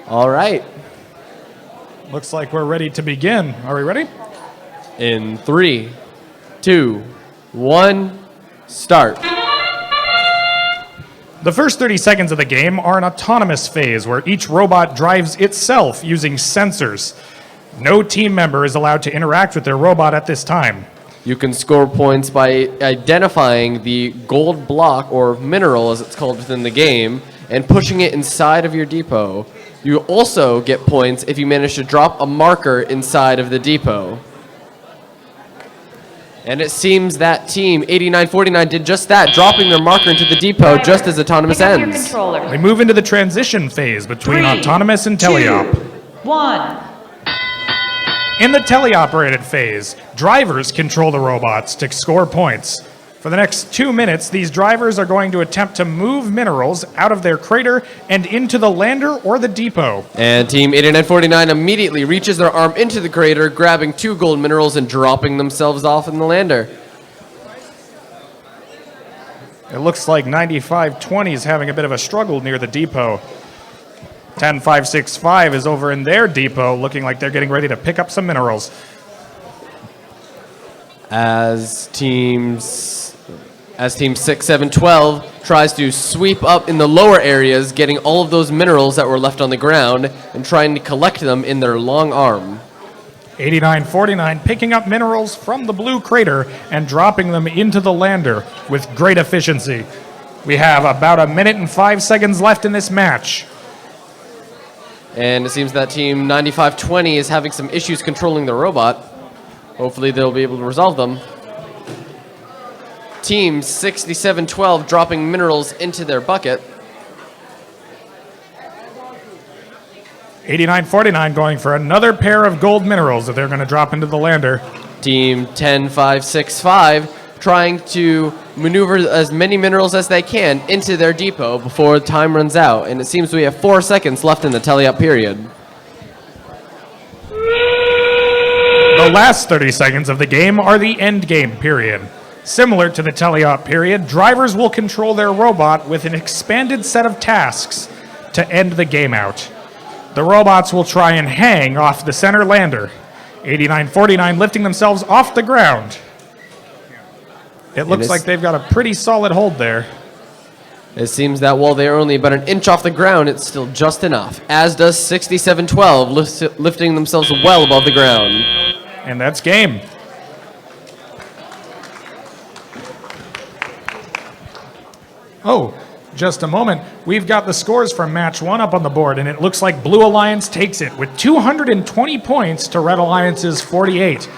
All right. Looks like we're ready to begin. Are we ready? In 3, 2, 1, start. The first 30 seconds of the game are an autonomous phase where each robot drives itself using sensors. No team member is allowed to interact with their robot at this time. You can score points by identifying the gold block, or mineral as it's called within the game, and pushing it inside of your depot. You also get points if you manage to drop a marker inside of the depot. And it seems that team 8949 did just that, dropping their marker into the depot just as autonomous ends. We move into the transition phase between autonomous and teleop. 1. In the teleoperated phase, drivers control the robots to score points. For the next 2 minutes, these drivers are going to attempt to move minerals out of their crater and into the lander or the depot. And Team 8949 immediately reaches their arm into the crater, grabbing 2 gold minerals and dropping themselves off in the lander. It looks like 9520 is having a bit of a struggle near the depot. 10565 is over in their depot, looking like they're getting ready to pick up some minerals. As Team 6712 tries to sweep up in the lower areas, getting all of those minerals that were left on the ground and trying to collect them in their long arm. 8949 picking up minerals from the blue crater and dropping them into the lander with great efficiency. We have about 1 minute and 5 seconds left in this match. And it seems that Team 9520 is having some issues controlling the robot. Hopefully they'll be able to resolve them. Team 6712 dropping minerals into their bucket. 8949 going for another pair of gold minerals that they're going to drop into the lander. Team 10565 trying to maneuver as many minerals as they can into their depot before time runs out. And it seems we have 4 seconds left in the teleop period. The last 30 seconds of the game are the end game period. Similar to the teleop period, drivers will control their robot with an expanded set of tasks to end the game out. The robots will try and hang off the center lander. 8949 lifting themselves off the ground. It looks like they've got a pretty solid hold there. It seems that while they're only about an inch off the ground, it's still just enough, as does 6712 lifting themselves well above the ground. And that's game. Oh, just a moment. We've got the scores from match 1 up on the board, and it looks like Blue Alliance takes it with 220 points to Red Alliance's 48.